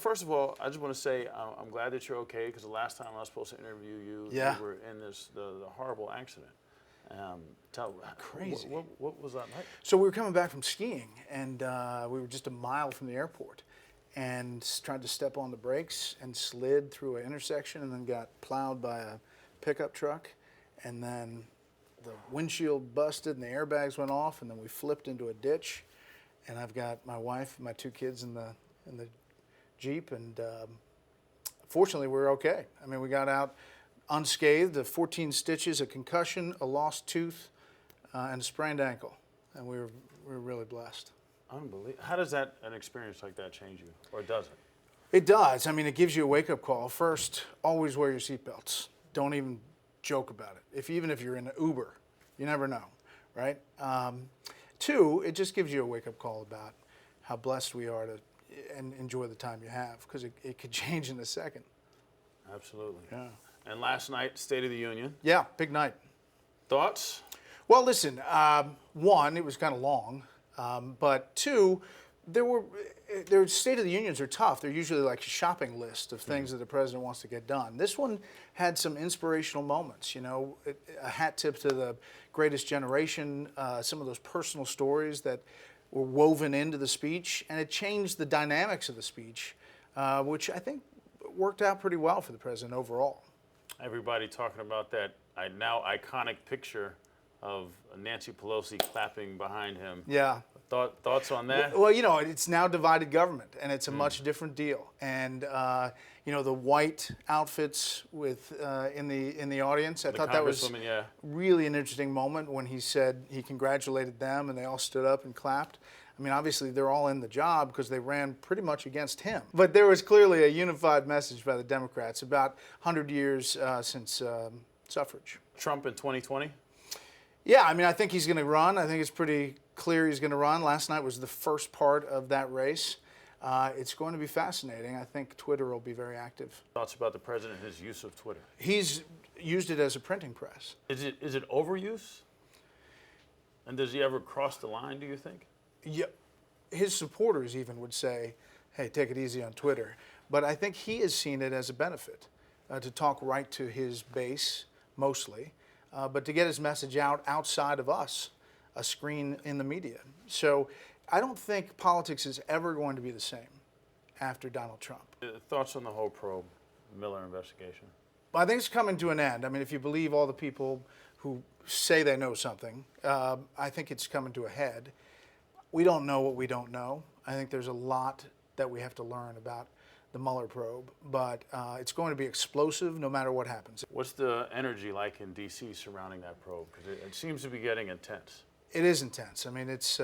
First of all, I just want to say I'm glad that you're okay, because the last time I was supposed to interview you, Yeah. you were in the horrible accident. Crazy. What was that like? So we were coming back from skiing, and we were just a mile from the airport, and tried to step on the brakes and slid through an intersection, and then got plowed by a pickup truck, and then the windshield busted and the airbags went off, and then we flipped into a ditch, and I've got my wife and my 2 kids in the Jeep, and fortunately we were okay. I mean, we got out unscathed, 14 stitches, a concussion, a lost tooth, and a sprained ankle, and we were really blessed. Unbelievable. How does an experience like that change you, or does it? It does. I mean, it gives you a wake-up call. First, always wear your seatbelts. Don't even joke about it. Even if you're in an Uber, you never know, right? 2, it just gives you a wake-up call about how blessed we are to and enjoy the time you have, because it could change in a second. Absolutely. Yeah. And last night, State of the Union. Yeah, big night. Thoughts? Well, listen, 1, it was kind of long, but 2, their State of the Unions are tough. They're usually like a shopping list of things that the president wants to get done. This one had some inspirational moments, you know, a hat tip to the greatest generation, some of those personal stories that were woven into the speech, and it changed the dynamics of the speech, which I think worked out pretty well for the president overall. Everybody talking about that now iconic picture of Nancy Pelosi clapping behind him. Yeah. Thoughts on that? Well, you know, it's now divided government, and it's a much different deal. And you know, the white outfits with in the audience, I thought that was really an interesting moment when he said he congratulated them, and they all stood up and clapped. I mean, obviously they're all in the job because they ran pretty much against him. But there was clearly a unified message by the Democrats about 100 years since suffrage. Trump in 2020? Yeah, I mean, I think he's going to run. I think it's pretty clear he's going to run. Last night was the first part of that race. It's going to be fascinating. I think Twitter will be very active. Thoughts about the president and his use of Twitter? He's used it as a printing press. Is it overuse? And does he ever cross the line, do you think? Yeah, his supporters even would say, hey, take it easy on Twitter. But I think he has seen it as a benefit to talk right to his base, mostly, but to get his message out outside of us, a screen in the media. So I don't think politics is ever going to be the same after Donald Trump. Thoughts on the whole probe Miller investigation? I think it's coming to an end. I mean, if you believe all the people who say they know something, I think it's coming to a head. We don't know what we don't know. I think there's a lot that we have to learn about the Mueller probe, but it's going to be explosive no matter what happens. What's the energy like in D.C. surrounding that probe? Because it seems to be getting intense. It is intense. I mean, it's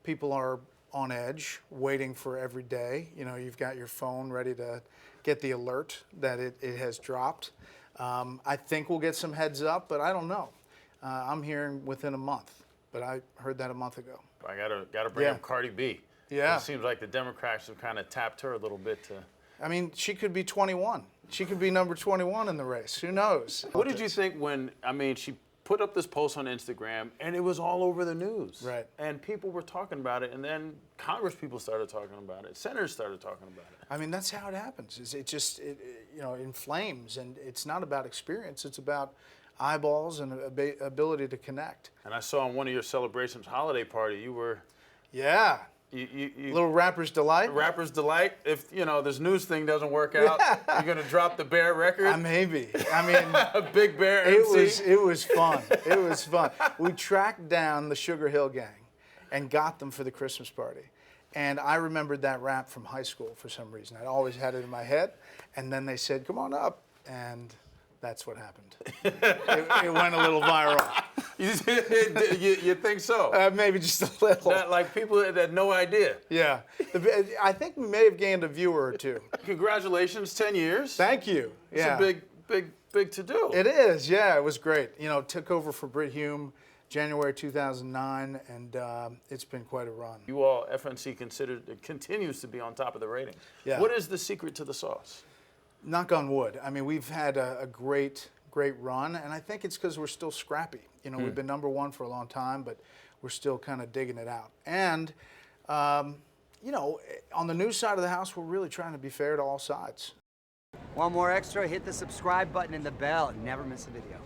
people are on edge, waiting for every day. You know, you've got your phone ready to get the alert that it has dropped. I think we'll get some heads up, but I don't know. I'm hearing within a month, but I heard that a month ago. I gotta bring up Cardi B. Yeah. It seems like the Democrats have kind of tapped her a little bit to. I mean, she could be 21. She could be number 21 in the race. Who knows? What did you think when, I mean, she put up this post on Instagram and it was all over the news. Right. And people were talking about it, and then Congress people started talking about it. Senators started talking about it. I mean, that's how it happens. It just you know, inflames, and it's not about experience. It's about eyeballs and ability to connect. And I saw on one of your celebrations, holiday party, you were. Yeah. Little rapper's delight. Rapper's delight. If you know this news thing doesn't work out, you're gonna drop the Bear record. Maybe. I mean, a Big Bear MC. It was fun. It was fun. We tracked down the Sugar Hill Gang, and got them for the Christmas party. And I remembered that rap from high school for some reason. I always had it in my head. And then they said, "Come on up," and that's what happened. It went a little viral. You think so? Maybe just a little. Like people that had no idea. Yeah. I think we may have gained a viewer or two. Congratulations, 10 years. Thank you. Yeah. It's a big to do. It is, yeah. It was great. You know, took over for Bret Hume January 2009, and it's been quite a run. You all, FNC continues to be on top of the ratings. Yeah. What is the secret to the sauce? Knock on wood. I mean, we've had a great run, and I think it's because we're still scrappy. You know, we've been number one for a long time, but we're still kind of digging it out. And you know, on the news side of the house, we're really trying to be fair to all sides. Want more extra? Hit the subscribe button and the bell and never miss a video.